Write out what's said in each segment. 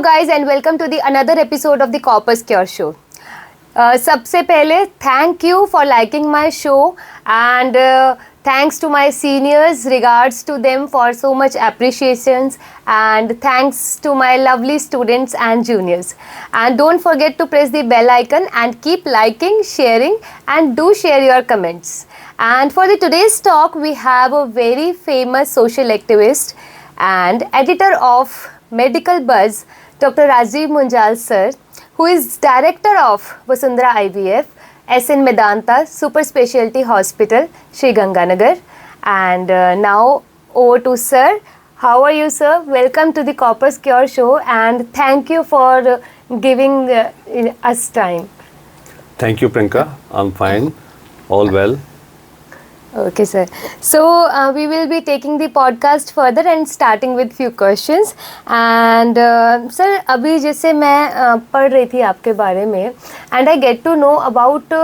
guys and welcome to the another episode of the Corpus Cure show. सबसे पहले thank you for liking my show and thanks to my seniors, regards to them for so much appreciations and thanks to my lovely students and juniors. And don't forget to press the bell icon and keep liking, sharing and do share your comments. And for the today's talk we have a very famous social activist and editor of Medical Buzz, Dr. Rajiv Munjal sir, who is director of Vasundhara IVF, SN Medanta Super Specialty Hospital, Sri Ganganagar. And now over to sir. How are you, sir? Welcome to the Corpus Cure show and thank you for giving us time. Thank you, Priyanka. I'm fine. All well. Okay, sir. So we will be taking the podcast further and starting with few questions. And sir, अभी जैसे मैं पढ़ रही थी आपके बारे में and I get to know about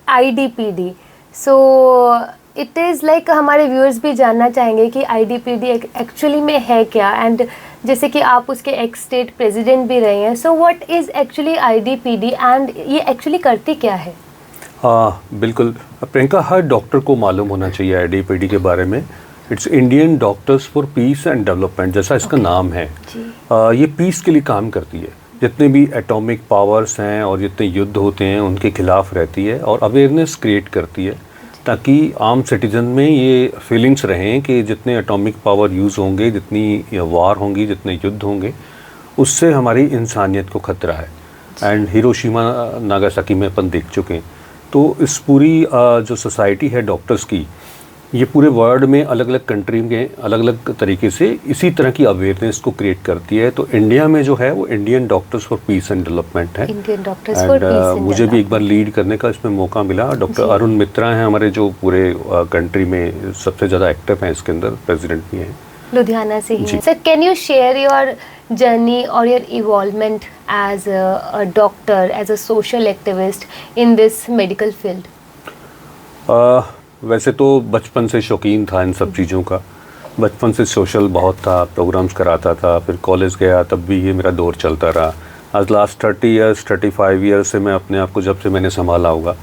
IDPD. So it is like हमारे viewers भी जानना चाहेंगे कि IDPD actually में है क्या and जैसे कि आप उसके एक्स स्टेट प्रेसिडेंट भी रहे हैं. So what is actually IDPD and ये actually करती क्या है? बिल्कुल प्रियंका, हर डॉक्टर को मालूम होना चाहिए आईडीपीडी के बारे में. It's Indian doctors for peace and development, जैसा इसका नाम है. ये पीस के लिए काम करती है. जितने भी एटॉमिक पावर्स हैं और जितने युद्ध होते हैं उनके खिलाफ रहती है और अवेयरनेस क्रिएट करती है ताकि आम सिटीजन में ये फीलिंग्स रहें कि जितने एटॉमिक पावर यूज़ होंगे, जितनी वार होंगी, जितने युद्ध होंगे, उससे हमारी इंसानियत को खतरा है. एंड हिरोशिमा नागासाकी में अपन देख चुके हैं. तो इस पूरी जो सोसाइटी है डॉक्टर्स की, ये पूरे वर्ल्ड में अलग अलग कंट्री में अलग अलग तरीके से इसी तरह की अवेयरनेस को क्रिएट करती है. तो इंडिया में जो है वो Indian doctors for peace and development है. Indian doctors for peace and मुझे भी एक बार लीड करने का इसमें मौका मिला. डॉक्टर अरुण मित्रा हैं हमारे, जो पूरे कंट्री में सबसे ज़्यादा एक्टिव हैं इसके अंदर, प्रेजिडेंट भी हैं, लुधियाना से ही. Sir, can you share your journey or your involvement as a doctor, as a social activist in this medical field? वैसे तो बचपन से शौकीन था इन सब चीज़ों का. बचपन से सोशल बहुत था, प्रोग्राम्स कराता था. फिर कॉलेज गया तब भी ये मेरा दौर चलता रहा. आज लास्ट 35 ईयर्स से मैं अपने आप को, जब से मैंने संभाला होगा,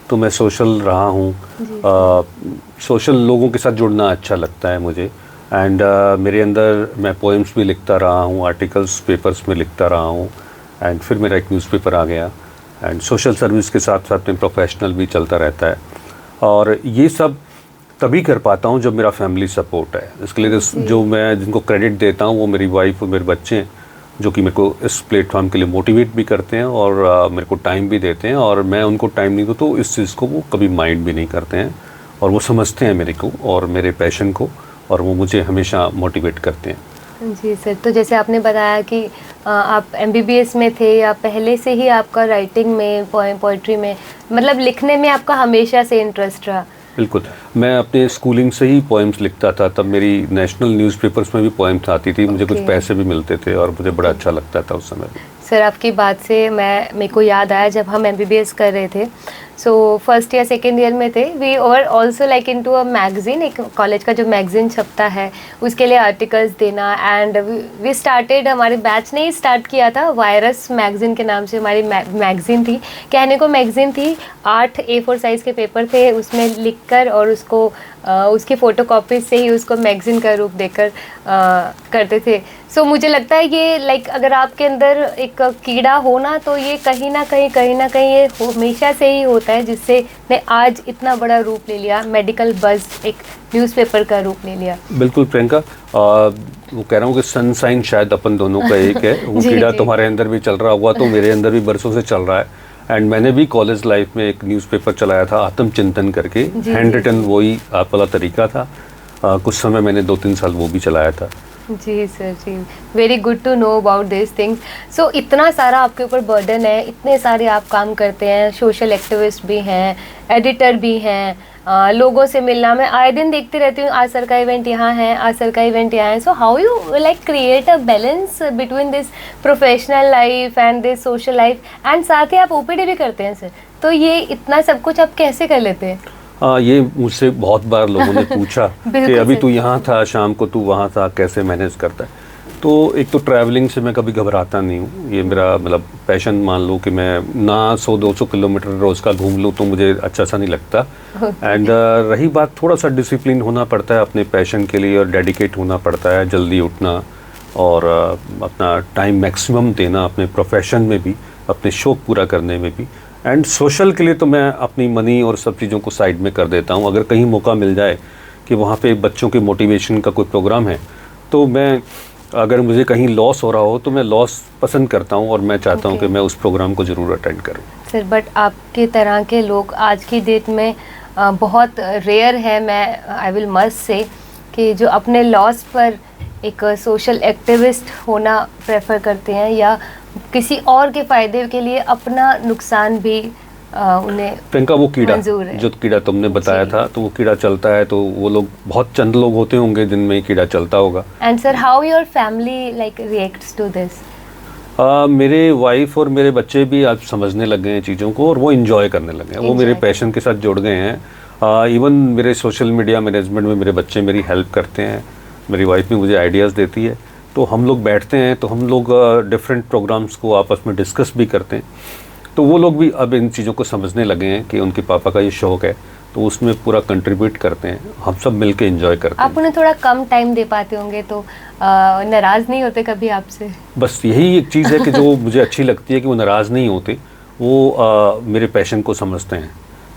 तो मैं सोशल रहा हूँ. सोशल लोगों के साथ जुड़ना अच्छा लगता है मुझे. एंड मेरे अंदर मैं पोएम्स भी लिखता रहा हूँ, आर्टिकल्स पेपर्स में लिखता रहा हूँ. एंड फिर मेरा एक न्यूज़पेपर आ गया. एंड सोशल सर्विस के साथ साथ में प्रोफेशनल भी चलता रहता है. और ये सब तभी कर पाता हूँ जब मेरा फैमिली सपोर्ट है. इसके लिए जो मैं जिनको क्रेडिट देता हूँ वो मेरी वाइफ और मेरे बच्चे हैं, जो कि मेरे को इस प्लेटफॉर्म के लिए मोटिवेट भी करते हैं और मेरे को टाइम भी देते हैं. और मैं उनको टाइम नहीं दूँ तो इस चीज़ को वो कभी माइंड भी नहीं करते हैं और वो समझते हैं मेरे को और मेरे पैशन को, और वो मुझे हमेशा मोटिवेट करते हैं. जी सर, तो जैसे आपने बताया कि आप एमबीबीएस में थे या पहले से ही आपका राइटिंग में, पोइट्री में, मतलब लिखने में आपका हमेशा से इंटरेस्ट रहा? बिल्कुल. मैं अपने स्कूलिंग से ही पोएम्स लिखता था. तब मेरी नेशनल न्यूज़पेपर्स में भी पोएम्स आती थी. मुझे कुछ पैसे भी मिलते थे और मुझे बड़ा अच्छा लगता था उस समय भी. सर, आपकी बात से मेरे को याद आया, जब हम एमबीबीएस कर रहे थे, सो फर्स्ट या सेकेंड ईयर में थे, we were also like into a magazine. एक कॉलेज का जो मैगजीन छपता है उसके लिए आर्टिकल्स देना. एंड वी स्टार्टेड, हमारे बैच ने ही स्टार्ट किया था वायरस मैगजीन के नाम से. हमारी मैगजीन थी, कहने को मैगजीन थी, 8 A4 साइज़ के पेपर थे, उसमें लिखकर और उसको उसकी फ़ोटोकॉपी से ही उसको मैगजीन का रूप देकर करते थे. सो मुझे लगता है ये लाइक अगर आपके अंदर एक कीड़ा हो ना, तो ये कहीं ना कहीं ये हमेशा से ही होता है, जिससे ने आज इतना बड़ा रूप ले लिया. मेडिकल बज़ एक न्यूज़पेपर का रूप ले लिया. बिल्कुल प्रियंका, वो कह रहा हूँ कि सनसाइन शायद अपन दोनों का एक है. वो कीड़ा तुम्हारे अंदर भी चल रहा हुआ तो मेरे अंदर भी बरसों से चल रहा है. एंड मैंने भी कॉलेज लाइफ में एक न्यूज़पेपर चलाया था, आत्मचिंतन करके. हैंड रिटन वही आप वाला तरीका था. कुछ समय मैंने 2-3 साल वो भी चलाया था. जी सर, जी, very good to know about this things. So इतना सारा आपके ऊपर बर्डन है, इतने सारे आप काम करते हैं, सोशल एक्टिविस्ट भी हैं, एडिटर भी हैं, लोगों से मिलना, मैं आए दिन देखती रहती हूँ, आज सर का इवेंट यहाँ है, आज सर का इवेंट यहाँ है. So how you like create a balance between this professional life and this social life, and साथ ही आप ओपीडी भी करते हैं सर, तो ये इतना सब कुछ आप कैसे कर लेते हैं? ये मुझसे बहुत बार लोगों ने पूछा कि अभी तू यहाँ था, शाम को तू वहाँ था, कैसे मैनेज करता है. तो एक तो ट्रैवलिंग से मैं कभी घबराता नहीं हूँ, ये मेरा मतलब पैशन मान लो कि मैं ना 100-200 किलोमीटर रोज़ का घूम लूँ तो मुझे अच्छा सा नहीं लगता। एंड रही बात, थोड़ा सा डिसिप्लिन होना पड़ता है अपने पैशन के लिए और डेडिकेट होना पड़ता है, जल्दी उठना और अपना टाइम मैक्सिमम देना अपने प्रोफेशन में भी, अपने शौक पूरा करने में भी। एंड सोशल के लिए तो मैं अपनी मनी और सब चीज़ों को साइड में कर देता हूँ। अगर कहीं मौका मिल जाए कि वहाँ पे बच्चों के मोटिवेशन का कोई प्रोग्राम है तो मैं, अगर मुझे कहीं लॉस हो रहा हो तो मैं लॉस पसंद करता हूँ और मैं चाहता हूँ कि मैं उस प्रोग्राम को ज़रूर अटेंड करूँ। सर बट आपके तरह के लोग आज की डेट में बहुत रेयर है, मैं आई विल मस्ट से कि जो अपने लॉस पर एक सोशल एक्टिविस्ट होना प्रेफर करते हैं या किसी और के फ़ायदे के लिए अपना नुकसान भी उन्हें प्रियंका, वो कीड़ा मंजूर है। जो कीड़ा तुमने बताया था, तो वो कीड़ा चलता है तो वो लोग, बहुत चंद लोग होते होंगे जिनमें ये कीड़ा चलता होगा। And sir how your family like reacts to this? मेरे वाइफ और मेरे बच्चे भी आज समझने लग गए हैं चीज़ों को और वो इन्जॉय करने लगे हैं, वो मेरे पैशन के साथ जुड़ गए हैं। इवन मेरे सोशल मीडिया मैनेजमेंट में मेरे बच्चे मेरी हेल्प करते हैं, मेरी वाइफ भी मुझे आइडियाज़ देती है, तो हम लोग बैठते हैं तो हम लोग डिफरेंट प्रोग्राम्स को आपस में डिस्कस भी करते हैं। तो वो लोग भी अब इन चीज़ों को समझने लगे हैं कि उनके पापा का ये शौक़ है, तो उसमें पूरा कंट्रीब्यूट करते हैं, हम सब मिलके एंजॉय करते हैं। आप उन्हें थोड़ा कम टाइम दे पाते होंगे तो नाराज़ नहीं होते कभी आपसे? बस यही एक चीज़ है कि जो मुझे अच्छी लगती है कि वो नाराज़ नहीं होते, वो मेरे पैशन को समझते हैं,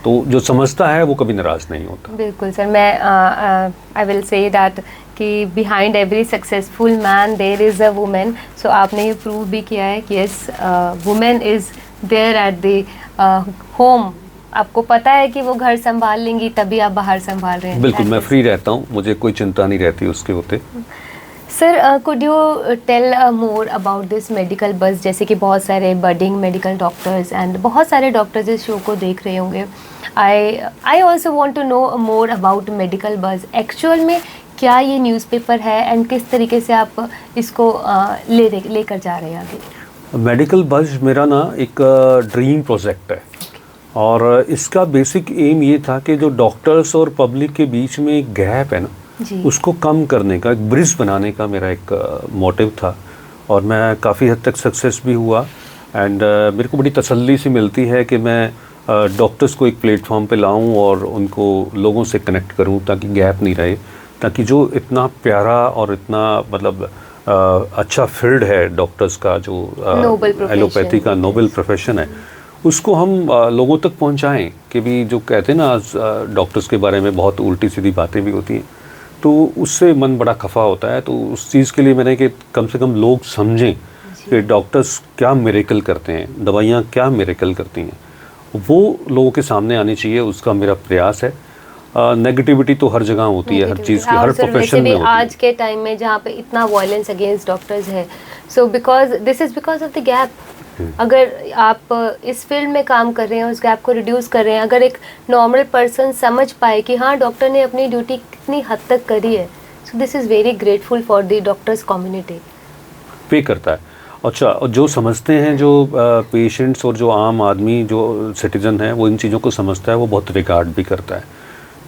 तो जो समझता है वो कभी नाराज़ नहीं होता। बिल्कुल सर, मैं आई विल से दैट कि behind every successful man there is a women. So आपने ये प्रूव भी किया है कि yes, women is there at the home. आपको पता है कि वो घर संभाल लेंगी, तभी आप बाहर संभाल रहे हैं। बिल्कुल, मैं फ्री रहता हूँ, मुझे कोई चिंता नहीं रहती उसके होते। Sir could you tell more about this medical buzz? जैसे कि बहुत सारे बडिंग मेडिकल डॉक्टर्स एंड बहुत सारे डॉक्टर्स इस शो को देख रहे होंगे। I also want to know more about medical buzz. Actual में क्या ये न्यूज़पेपर है एंड किस तरीके से आप इसको लेकर जा रहे हैं आगे? मेडिकल बज़ मेरा ना एक ड्रीम प्रोजेक्ट है और इसका बेसिक एम ये था कि जो डॉक्टर्स और पब्लिक के बीच में एक गैप है ना, उसको कम करने का, एक ब्रिज बनाने का मेरा एक मोटिव था और मैं काफ़ी हद तक सक्सेस भी हुआ। एंड मेरे को बड़ी तसल्ली सी मिलती है कि मैं डॉक्टर्स को एक प्लेटफॉर्म पे लाऊं और उनको लोगों से कनेक्ट करूं ताकि गैप नहीं रहे, ताकि जो इतना प्यारा और इतना मतलब अच्छा फील्ड है डॉक्टर्स का, जो एलोपैथी का नोबल प्रोफेशन है, उसको हम लोगों तक पहुंचाएं। कि भी जो कहते हैं ना आज डॉक्टर्स के बारे में बहुत उल्टी सीधी बातें भी होती हैं, तो उससे मन बड़ा खफा होता है। तो उस चीज़ के लिए मैंने कि कम से कम लोग समझें कि डॉक्टर्स क्या मिरेकल करते हैं, दवाइयाँ क्या मिरेकल करती हैं, वो लोगों के सामने आनी चाहिए, उसका मेरा प्रयास है। नेगेटिविटी तो हर जगह होती है, हर चीज़ की, हर प्रोफेशन में होती है। आज के टाइम में जहाँ पे इतना वायलेंस अगेंस्ट डॉक्टर्स है, so because this is because of the gap. अगर आप इस फील्ड में काम कर रहे हैं, उस गैप को रिड्यूस कर रहे हैं, अगर एक नॉर्मल पर्सन समझ पाए कि हाँ डॉक्टर ने अपनी ड्यूटी कितनी हद तक करी है, so this is very grateful for the doctors community. पे करता है। अच्छा, और जो समझते हैं, जो पेशेंट्स और जो आम आदमी, जो सिटीज़न है, वो इन चीज़ों को समझता है, वो बहुत रिगार्ड भी करता है।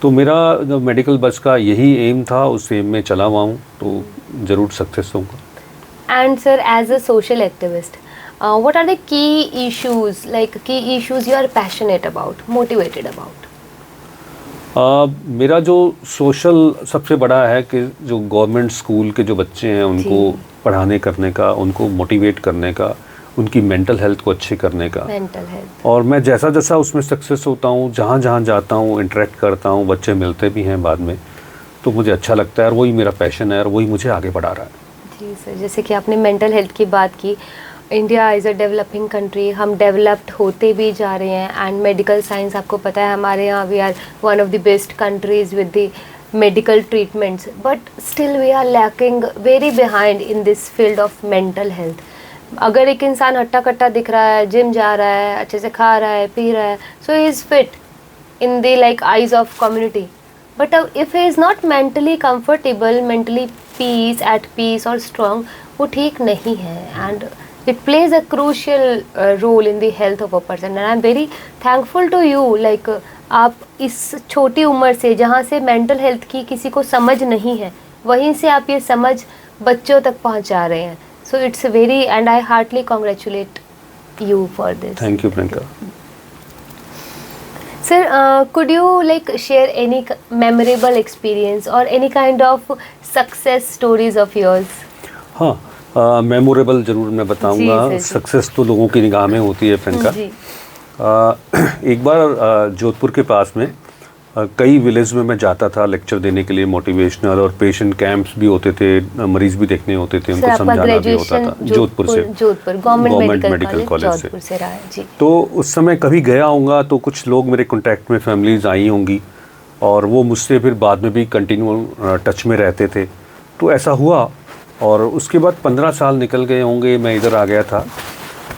तो मेरा जो मेडिकल बस का यही एम था, उस एम में चला हुआ हूँ, तो ज़रूर सक्सेस होगा। And sir, as a social activist, what are the key issues you are passionate about, motivated about? मेरा जो सोशल सबसे बड़ा है कि जो गवर्नमेंट स्कूल के जो बच्चे हैं उनको पढ़ाने करने का, उनको मोटिवेट करने का, उनकी मेंटल हेल्थ को अच्छे करने का। Mental health. और मैं जैसा जैसा उसमें सक्सेस होता हूँ, जहाँ जहाँ जाता हूँ, इंटरेक्ट करता हूँ, बच्चे मिलते भी हैं बाद में, तो मुझे अच्छा लगता है और वही मेरा पैशन है और वही मुझे आगे बढ़ा रहा है। जी सर, जैसे कि आपने मेंटल हेल्थ की बात की, India is a developing country, हम डेवलप्ड होते भी जा रहे हैं। एंड मेडिकल साइंस, आपको पता है हमारे यहाँ we are one of the best countries with the medical treatments, but still we are lacking very behind in this field of mental health. अगर एक इंसान हट्टा कट्टा दिख रहा है, जिम जा रहा है, अच्छे से खा रहा है, पी रहा है, so he is fit in the like eyes of community, but if he is not mentally comfortable, mentally peace at peace और स्ट्रॉन्ग, वो ठीक नहीं है। And it plays a crucial role in the health of a person, and I'm very thankful to you, like आप इस छोटी उम्र से, जहाँ से मेंटल हेल्थ की किसी को समझ नहीं है, वहीं से आप ये समझ बच्चों तक पहुंचा रहे हैं. So it's very, and I heartly congratulate you for this. Thank you, Priyanka. Sir, could you like share any memorable experience or any kind of success stories of yours? हाँ, मेमोरेबल ज़रूर मैं बताऊंगा. जी, सक्सेस तो लोगों की निगाह में होती है, प्रियंका. जी. एक बार जोधपुर के पास में कई विलेज में मैं जाता था लेक्चर देने के लिए, मोटिवेशनल, और पेशेंट कैंप्स भी होते थे, मरीज भी देखने होते थे, उनको समझाना भी होता था. जोधपुर से, गवर्नमेंट मेडिकल कॉलेज से रहा है जी. तो उस समय कभी गया होऊंगा तो कुछ लोग मेरे कॉन्टैक्ट में, फैमिलीज आई होंगी, और वो मुझसे फिर बाद में भी कंटिन्यू टच में रहते थे. तो ऐसा हुआ, और उसके बाद 15 साल निकल गए होंगे, मैं इधर आ गया था.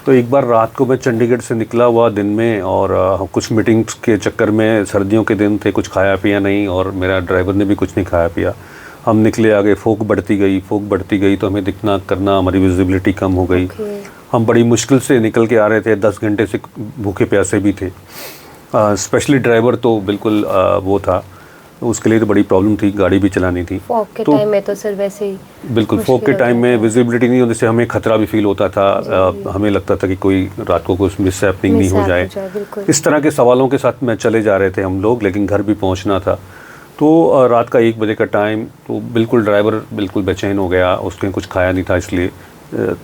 तो एक बार रात को मैं चंडीगढ़ से निकला हुआ दिन में, और कुछ मीटिंग्स के चक्कर में, सर्दियों के दिन थे, कुछ खाया पिया नहीं, और मेरा ड्राइवर ने भी कुछ नहीं खाया पिया. हम निकले आगे, फोक बढ़ती गई तो हमें दिखना करना, हमारी विजिबिलिटी कम हो गई. हम बड़ी मुश्किल से निकल के आ रहे थे, 10 घंटे से भूखे प्यासे भी थे. स्पेशली ड्राइवर तो बिल्कुल वो था, उसके लिए तो बड़ी प्रॉब्लम थी, गाड़ी भी चलानी थी. फॉग के टाइम में तो सर वैसे ही बिल्कुल, फॉग के टाइम में विजिबिलिटी नहीं होने से हमें खतरा भी फील होता था. हमें लगता था कि कोई रात को कुछ मिसहैपनिंग नहीं हो जाए. इस तरह के सवालों के साथ में चले जा रहे थे हम लोग, लेकिन घर भी पहुंचना था. तो रात का 1 बजे का टाइम, तो बिल्कुल ड्राइवर बिल्कुल बेचैन हो गया, उसने कुछ खाया नहीं था इसलिए.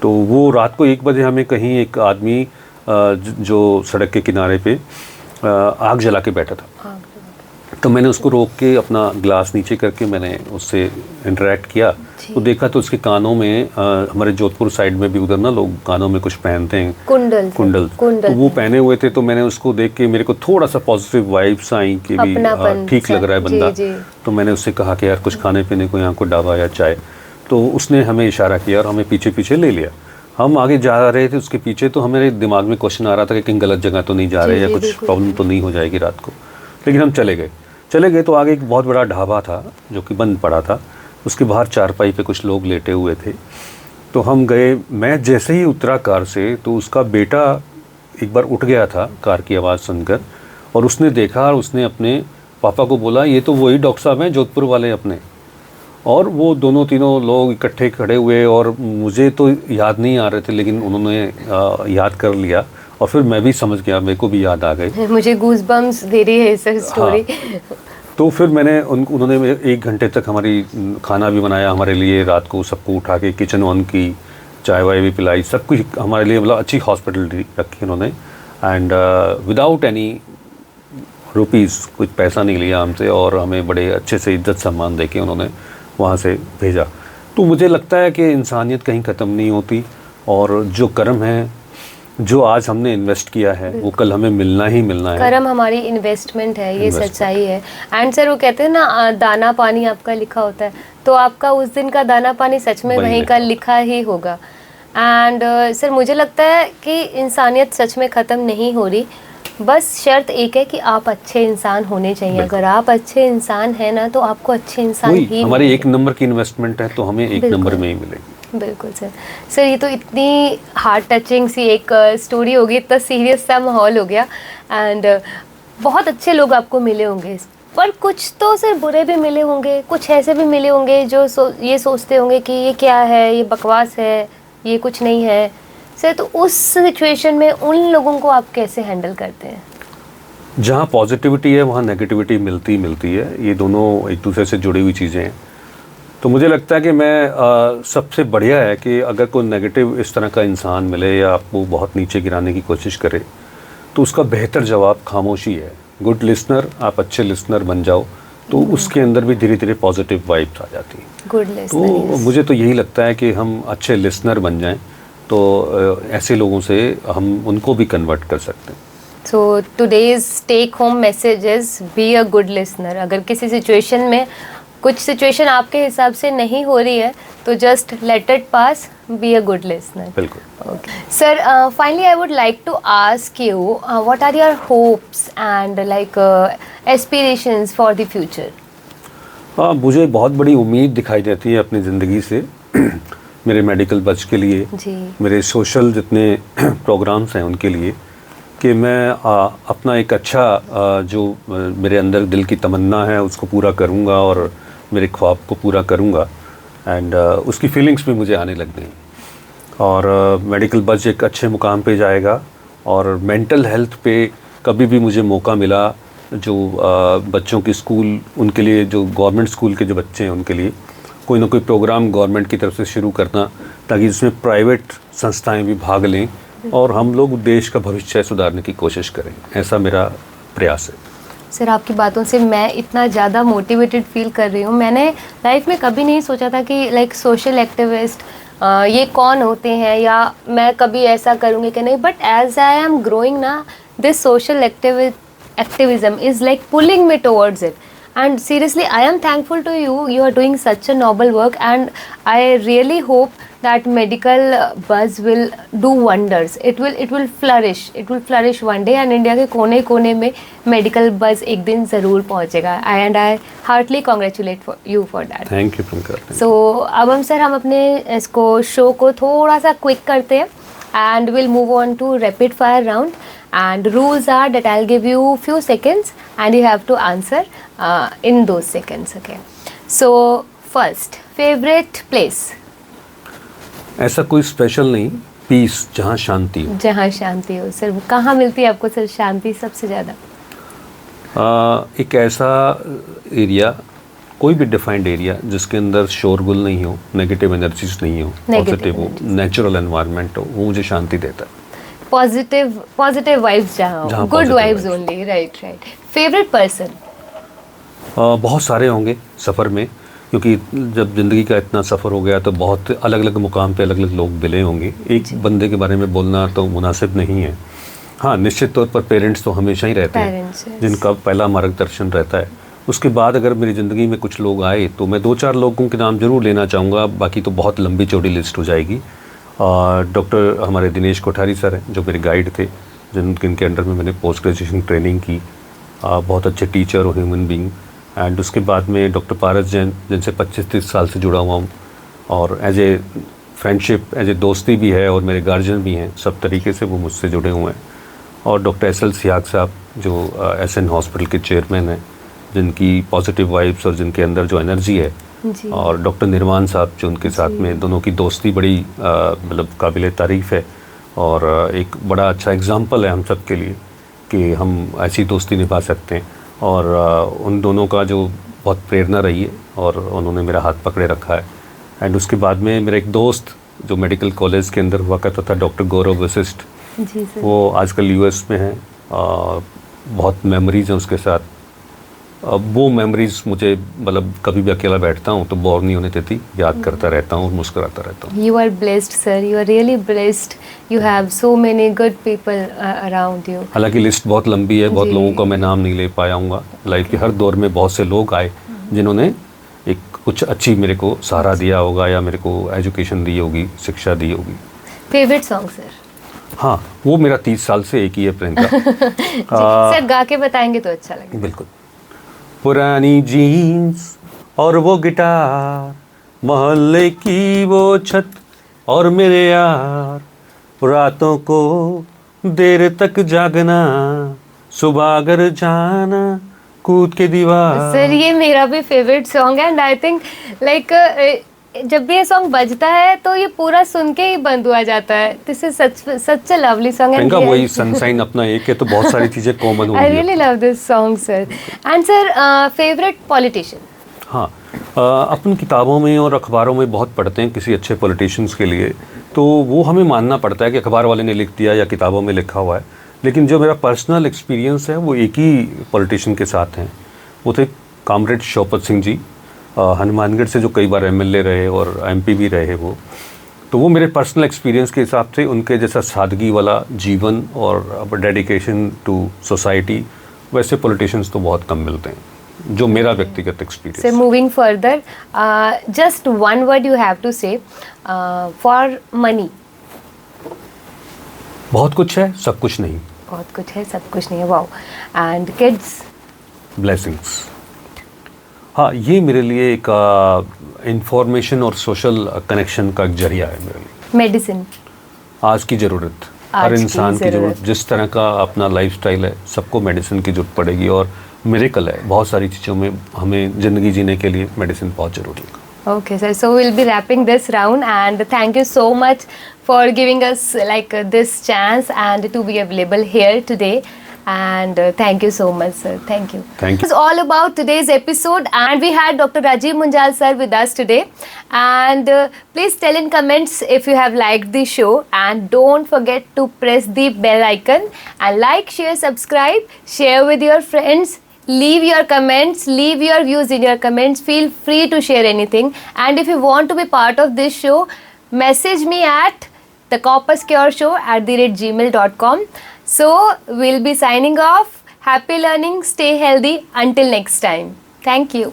तो वो रात को 1 बजे हमें कहीं एक आदमी जो सड़क के किनारे पे आग जला के बैठा था. तो मैंने उसको रोक के अपना ग्लास नीचे करके मैंने उससे इंटरेक्ट किया. तो देखा तो उसके कानों में, हमारे जोधपुर साइड में भी उधर ना लोग कानों में कुछ पहनते हैं, कुंडल. तो वो पहने हुए थे. तो मैंने उसको देख के मेरे को थोड़ा सा पॉजिटिव वाइब्स आई कि भी ठीक लग रहा है बंदा. तो मैंने उससे कहा कि यार कुछ खाने पीने को यहाँ को डावा या चाय. तो उसने हमें इशारा किया और हमें पीछे पीछे ले लिया. हम आगे जा रहे थे उसके पीछे, तो हमारे दिमाग में क्वेश्चन आ रहा था कि कहीं गलत जगह तो नहीं जा रहे, या कुछ प्रॉब्लम तो नहीं हो जाएगी रात को. लेकिन हम चले गए. तो आगे एक बहुत बड़ा ढाबा था जो कि बंद पड़ा था. उसके बाहर चारपाई पे कुछ लोग लेटे हुए थे. तो हम गए. मैं जैसे ही उतरा कार से, तो उसका बेटा एक बार उठ गया था कार की आवाज़ सुनकर, और उसने देखा और उसने अपने पापा को बोला, ये तो वही डॉक्टर साहब हैं जोधपुर वाले अपने. और वो दोनों तीनों लोग इकट्ठे खड़े हुए, और मुझे तो याद नहीं आ रहे थे, लेकिन उन्होंने याद कर लिया, और फिर मैं भी समझ गया, मेरे को भी याद आ गई. मुझे गूज़बम्स दे रही है सर स्टोरी. हाँ. तो फिर मैंने उन्होंने 1 घंटे तक हमारी खाना भी बनाया हमारे लिए. रात को सबको उठा के किचन ऑन की, चाय वाय भी पिलाई, सब कुछ हमारे लिए, मतलब अच्छी हॉस्पिटलिटी रखी उन्होंने. एंड विदाउट एनी रुपीज़, कुछ पैसा नहीं लिया हमसे, और हमें बड़े अच्छे से इज्जत सम्मान दे के उन्होंने वहाँ से भेजा. तो मुझे लगता है कि इंसानियत कहीं ख़त्म नहीं होती, और जो कर्म है, जो आज हमने इन्वेस्ट किया है, वो कल हमें मिलना ही मिलना है. कर्म हमारी इन्वेस्टमेंट है, ये सच्चाई है. एंड सर वो कहते हैं ना, दाना पानी आपका लिखा होता है, तो आपका उस दिन का दाना पानी सच में वहीं का लिखा ही होगा. एंड सर मुझे लगता है कि इंसानियत सच में ख़त्म नहीं हो रही. बस शर्त एक है कि आप अच्छे इंसान होने चाहिए. अगर आप अच्छे इंसान हैं ना, तो आपको अच्छे इंसान ही हमारी 1 नंबर की इन्वेस्टमेंट है, तो हमें 1 नंबर में ही मिलेगी. बिल्कुल सर. ये तो इतनी हार्ट टचिंग सी एक स्टोरी होगी, इतना सीरियस सा माहौल हो गया. एंड बहुत अच्छे लोग आपको मिले होंगे, पर कुछ तो सर बुरे भी मिले होंगे, कुछ ऐसे भी मिले होंगे जो ये सोचते होंगे कि ये क्या है, ये बकवास है, ये कुछ नहीं है. सर तो उस सिचुएशन में उन लोगों को आप कैसे हैंडल करते हैं? जहाँ पॉजिटिविटी है वहाँ नेगेटिविटी मिलती है. ये दोनों एक दूसरे से जुड़ी हुई चीज़ें हैं. तो मुझे लगता है कि मैं सबसे बढ़िया है कि अगर कोई नेगेटिव इस तरह का इंसान मिले, या आपको बहुत नीचे गिराने की कोशिश करे, तो उसका बेहतर जवाब खामोशी है. गुड लिसनर, आप अच्छे लिसनर बन जाओ, तो उसके अंदर भी धीरे धीरे पॉजिटिव वाइब्स आ जाती हैं. Good listener. तो मुझे तो यही लगता है कि हम अच्छे लिसनर बन जाएं, तो ऐसे लोगों से हम उनको भी कन्वर्ट कर सकते हैं. So today's take home message is be a good listener. अगर किसी सिचुएशन में, कुछ सिचुएशन आपके हिसाब से नहीं हो रही है, तो just let it pass, be a good listener. बिल्कुल. Okay sir, finally I would like to ask you, what are your hopes and like aspirations for the future? मुझे बहुत बड़ी उम्मीद दिखाई देती है अपनी ज़िंदगी से. मेरे मेडिकल बच के लिए, मेरे सोशल जितने प्रोग्राम्स हैं उनके लिए, कि मैं अपना एक अच्छा जो मेरे अंदर दिल की तमन्ना है उसको पूरा करूंगा, और मेरे ख्वाब को पूरा करूंगा. एंड उसकी फीलिंग्स भी मुझे आने लग गई। और मेडिकल बज़ एक अच्छे मुकाम पे जाएगा, और मेंटल हेल्थ पे कभी भी मुझे मौका मिला, जो बच्चों की स्कूल, उनके लिए जो गवर्नमेंट स्कूल के जो बच्चे हैं उनके लिए कोई ना कोई प्रोग्राम गवर्नमेंट की तरफ से शुरू करना, ताकि जिसमें प्राइवेट संस्थाएं भी भाग लें और हम लोग देश का भविष्य सुधारने की कोशिश करें, ऐसा मेरा प्रयास है। सर, आपकी बातों से मैं इतना ज़्यादा मोटिवेटेड फील कर रही हूँ। मैंने लाइफ में कभी नहीं सोचा था कि लाइक सोशल एक्टिविस्ट ये कौन होते हैं, या मैं कभी ऐसा करूँगी कि नहीं, but as I am growing ना, this social activism is like pulling me towards it. And seriously, I am thankful to you. You are doing such a noble work, and I really hope that medical buzz will do wonders. It will flourish. It will flourish one day, and India के कोने कोने में medical buzz एक दिन ज़रूर पहुँचेगा. And I heartily congratulate you for that. Thank you Priyanka. So अब हम अपने इसको शो को थोड़ा सा क्विक करते हैं, and we'll move on to rapid fire round. And rules are that I'll give you few seconds and you have to answer in those seconds. Okay. So first, favorite place? ऐसा कोई special नहीं, piece, जहाँ शांति हो। जहाँ शांति हो। Sir, कहाँ मिलती है आपको सर शांति सबसे ज़्यादा? एक ऐसा एरिया, कोई भी डिफाइंड एरिया जिसके अंदर शोरगुल नहीं हो, नेगेटिव एनर्जीज नहीं हो, पॉजिटिव हो, नेचुरल एनवायरनमेंट हो, वो मुझे शांति देता है। पॉजिटिव वाइब्स जहाँ हो, good vibes only. Right. Favourite person? बहुत सारे होंगे सफ़र में, क्योंकि जब ज़िंदगी का इतना सफ़र हो गया तो बहुत अलग अलग मुकाम पे अलग अलग लोग मिले होंगे। एक बंदे के बारे में बोलना तो मुनासिब नहीं है। हाँ, निश्चित तौर पर पेरेंट्स तो हमेशा ही रहते हैं, जिनका पहला मार्गदर्शन रहता है। उसके बाद अगर मेरी ज़िंदगी में कुछ लोग आए तो मैं 2-4 लोगों के नाम ज़रूर लेना चाहूँगा, बाकी तो बहुत लंबी चौड़ी लिस्ट हो जाएगी। डॉक्टर हमारे दिनेश कोठारी सर हैं, जो मेरे गाइड थे, जिनके अंडर में मैंने पोस्ट ग्रेजुएशन ट्रेनिंग की। बहुत अच्छे टीचर और ह्यूमन बीइंग। एंड उसके बाद में डॉक्टर पारस जैन, जिनसे 25-30 साल से जुड़ा हुआ हूँ, और as a friendship, as a दोस्ती भी है, और मेरे गार्जियन भी हैं, सब तरीके से वो मुझसे जुड़े हुए हैं। और डॉक्टर SL सियाग साहब, जो SN हॉस्पिटल के चेयरमैन हैं, जिनकी पॉजिटिव वाइब्स और जिनके अंदर जो एनर्जी है, और डॉक्टर निर्वाण साहब, जो उनके साथ में दोनों की दोस्ती बड़ी मतलब काबिल तारीफ़ है, और एक बड़ा अच्छा एग्जाम्पल है हम सब के लिए कि हम ऐसी दोस्ती निभा सकते हैं। और उन दोनों का जो बहुत प्रेरणा रही है, और उन्होंने मेरा हाथ पकड़े रखा है। एंड उसके बाद में मेरा एक दोस्त जो मेडिकल कॉलेज के अंदर हुआ करता था, डॉक्टर गौरव वशिष्ठ, वो आजकल US में है। बहुत मेमोरीज हैं उसके साथ। वो मेमोरीज मुझे, मतलब कभी भी अकेला बैठता हूँ तो बोर नहीं होने देती, याद करता रहता हूँ और मुस्कुराता रहता हूँ। You are blessed, sir. You are really blessed. You have so many good people around you. हालांकि लिस्ट बहुत लंबी है, बहुत लोगों का मैं नाम नहीं ले पाया हूँ। लाइफ के हर दौर में बहुत से लोग आए जिन्होंने एक कुछ अच्छी मेरे को सहारा दिया होगा, या मेरे को एजुकेशन दी होगी, शिक्षा दी होगी। Favourite song sir? हाँ, वो मेरा 30 साल से एक ही है प्रियंका। सर गा के बताएंगे तो अच्छा लगेगा। बिल्कुल। पुरानी जीन्स और वो गिटार, मोहल्ले की वो छत और मेरे यार, रातों को देर तक जागना, सुबह अगर जाना कूद के दीवार। सर, ये मेरा भी फेवरेट सॉन्ग है, एंड आई थिंक लाइक जब भी ये सॉन्ग बजता है तो ये पूरा सुन के ही बंद हुआ जाता है। This is such a lovely song. इनका वही सनशाइन अपना एक है, तो बहुत सारी चीजें कॉमन होंगी। I really love this song sir. And sir, favourite politician? हाँ, अपन किताबों में और अखबारों में बहुत पढ़ते हैं किसी अच्छे पॉलिटिशियंस के लिए, तो वो हमें मानना पड़ता है कि अखबार वाले ने लिख दिया या किताबों में लिखा हुआ है। लेकिन जो मेरा पर्सनल एक्सपीरियंस है वो एक ही पॉलिटिशियन के साथ हैं। वो थे कामरेड शौकत सिंह जी, हनुमानगढ़ से, जो कई बार MLA रहे और MP भी रहे वो। तो वो मेरे पर्सनल एक्सपीरियंस के हिसाब से उनके जैसा सादगी वाला जीवन और डेडिकेशन टू सोसाइटी, वैसे पॉलिटिशियंस तो बहुत कम मिलते हैं, जो मेरा व्यक्तिगत experience. Sir, moving further, just one word you have to say for money. बहुत कुछ है, सब कुछ नहीं। बहुत कुछ है, सब कुछ नहीं है। वाओ। And kids? ब्लेसिंग्स। हाँ, ये मेरे लिए एक इंफॉर्मेशन और सोशल कनेक्शन का एक जरिया है मेरे लिए। मेडिसिन? आज की ज़रूरत, हर इंसान की ज़रूरत, जिस तरह का अपना लाइफस्टाइल है, सबको मेडिसिन की ज़रूरत पड़ेगी। और मिरेकल है, बहुत सारी चीज़ों में हमें ज़िंदगी जीने के लिए मेडिसिन बहुत ज़रूरी है। Okay, sir. So we'll be wrapping this round, and thank you so much for giving us this chance and to be available here today. And thank you so much, sir. Thank you. Thank you. It's all about today's episode, and we had Dr. Rajiv Munjal sir with us today. And please tell in comments if you have liked the show, and don't forget to press the bell icon and like, share, subscribe, share with your friends. Leave your comments, leave your views in your comments. Feel free to share anything. And if you want to be part of this show, message me at thecorpuscureshow@gmail.com. So we'll be signing off. Happy learning, stay healthy. Until next time. Thank you.